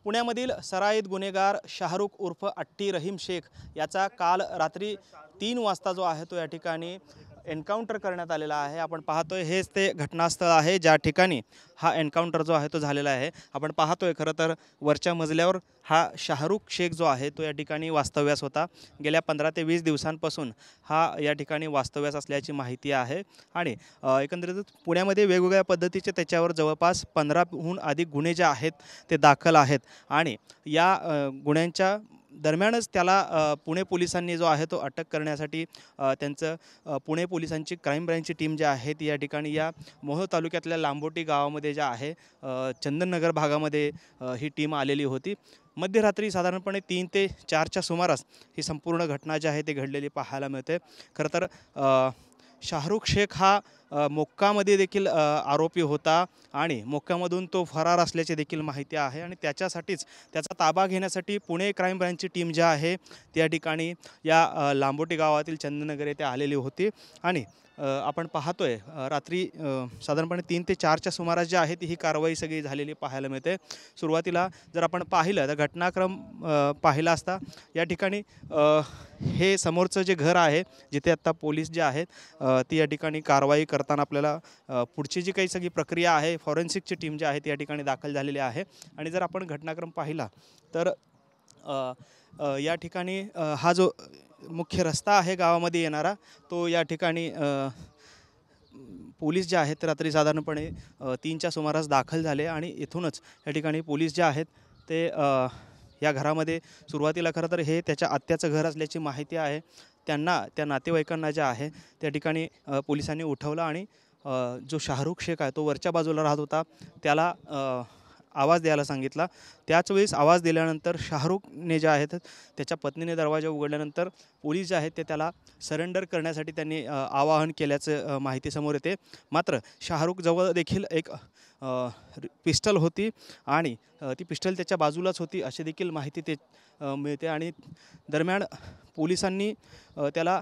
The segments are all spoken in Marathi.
पुण्यामधील सराईत गुन्हेगार शाहरुख उर्फ अट्टी रहीम शेख याचा काल रात्री 3 वाजता जो आहे तो या ठिकाणी एन्काउंटर करण्यात आलेला आहे। आपण पाहतोय हेच ते घटनास्थळ आहे ज्या ठिकाणी हा एन्काउंटर जो आहे तो झालेला आहे। आपण पाहतोय खरं तर वरच्या मजल्यावर हा शाहरुख शेख जो आहे तो या ठिकाणी वास्तव्यास होता। गेल्या 15 ते 20 दिवसांपासून हा या ठिकाणी वास्तव्यास असल्याची माहिती आहे आणि एकंदरीत पुण्यामध्ये वेगवेगळ्या पद्धतीचे त्याच्यावर जवळपास 15हून अधिक गुन्हे जे आहेत ते दाखल आहेत आणि या गुन्ह्यांच्या दरम्यानच त्याला पुणे पोलिसांनी जो आहे तो अटक करण्यासाठी त्यांचं पुणे पोलिसांची क्राईम ब्रँचची टीम जी आहे ती या ठिकाणी या मोहोळ तालुक्यातल्या लांबोटी गावामध्ये जे आहे चंदननगर भागामध्ये ही टीम आलेली होती। मध्यरात्री साधारणपणे 3 ते 4च्या सुमारास ही संपूर्ण घटना जी आहे ती घडलेली पाहायला मिळते। खरं तर शाहरुख शेख हा मोक्कामध्ये देखील आरोपी होता आणि मोक्कामधून तो फरार असल्याची देखील माहिती आहे आणि त्याच्यासाठीच त्याचा ताबा घेण्यासाठी पुणे क्राईम ब्रँचची टीम जी आहे त्या ठिकाणी या लांबोटी गावातील चंदननगर येथे आलेली होती आणि आपण पाहतोय रात्री साधारणपणे 3 ते 4च्या सुमारास जी आहे ती ही कारवाई सगळी झालेली पाहायला मिळते। सुरुवातीला जर आपण पाहिलं तर घटनाक्रम पाहिला असता या ठिकाणी हे समोरचं जे घर आहे जिथे आता पोलीस जे आहेत ती या ठिकाणी कारवाई करताना आपल्याला पुढची जी काही सगळी प्रक्रिया आहे फॉरेन्सिकची टीम जी आहे ती या ठिकाणी दाखल झालेली आहे आणि जर आपण घटनाक्रम पाहिला तर या ठिकाणी हा जो मुख्य रस्ता आहे गावामध्ये येणारा तो या ठिकाणी पोलीस जे आहेत रात्री साधारणपणे 3च्या सुमारास दाखल झाले आणि इथूनच या ठिकाणी पोलीस जे आहेत ते या घरामध्ये सुरुवातीला खरं तर हे त्याच्या आत्याचं घर असल्याची माहिती आहे। त्यांना त्या नातेवाईकांना जे आहे त्या ठिकाणी पोलिसांनी उठवलं आणि जो शाहरुख शेख आहे तो वरच्या बाजूला राहत होता त्याला आवाज द्यायला सांगितला। त्याच वेळेस आवाज दिल्यानंतर शाहरुखने जे आहेत त्याच्या पत्नीने दरवाजा उघडल्यानंतर पोलीस जे आहेत ते त्याला सरेंडर करण्यासाठी त्यांनी आवाहन केल्याचं माहिती समोर येते। मात्र शाहरुख जवळ देखील एक पिस्टल होती आणि ती पिस्टल त्याच्या बाजूलाच होती अशी देखील माहिती ते मिळते आणि दरम्यान पोलिसांनी त्याला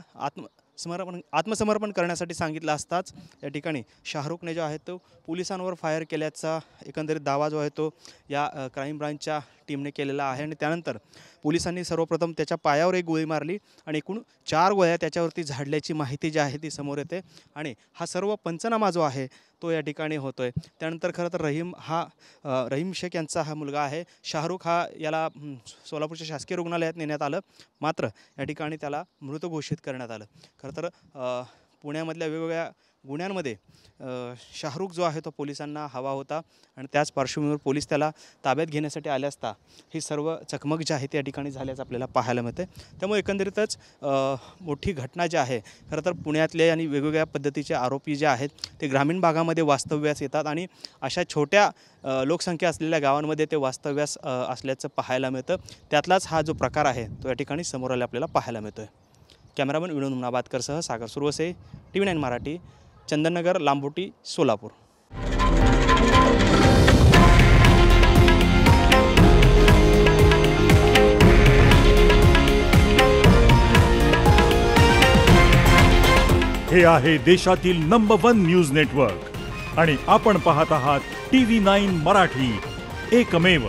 आत्मसमर्पण करण्यासाठी सांगितलं असताच या ठिकाणी शाहरुखने जो आहे तो पोलिसांवर फायर केल्याचा एकंदरीत दावा जो आहे तो या क्राईम ब्रांचच्या टीमने केलेला आहे आणि त्यानंतर पोलिसांनी सर्वप्रथम त्याच्या पायावर एक गोळी मारली आणि एकूण 4 गोळ्या त्याच्यावरती झाडल्याची माहिती जी आहे ती समोर येते आणि हा सर्व पंचनामा जो आहे तो या ठिकाणी होतोय। त्यानंतर खरं तर रहीम शेख यांचा हा मुलगा आहे शाहरुख हा याला सोलापूरच्या शासकीय रुग्णालयात नेण्यात आलं मात्र या ठिकाणी त्याला मृत घोषित करण्यात आलं। खरं तर पुण्यामधल्या वेगवेगळ्या गुन्ह्यांमध्ये शाहरुख जो आहे तो पोलिसांना हवा होता आणि त्याच पार्श्वभूमीवर पोलीस त्याला ताब्यात घेण्यासाठी आले असता ही सर्व चकमक जी आहे त्या ठिकाणी झाल्याचं आपल्याला पाहायला मिळते। त्यामुळे एकंदरीतच मोठी घटना जी आहे खरं तर पुण्यातले आणि वेगवेगळ्या पद्धतीचे आरोपी जे आहेत ते ग्रामीण भागामध्ये वास्तव्यास येतात आणि अशा छोट्या लोकसंख्या असलेल्या गावांमध्ये ते वास्तव्यास असल्याचं पाहायला मिळतं। त्यातलाच हा जो प्रकार आहे तो या ठिकाणी समोर आपल्याला पाहायला मिळतोय। कॅमेरामन विनोद मुनाबादकरसह सागर सुरवसे TV9 मराठी चंदननगर लांबोटी सोलापूर। हे आहे देशातील नंबर 1 न्यूज नेटवर्क आणि आपण पाहत आहात TV9 मराठी, एकमेव।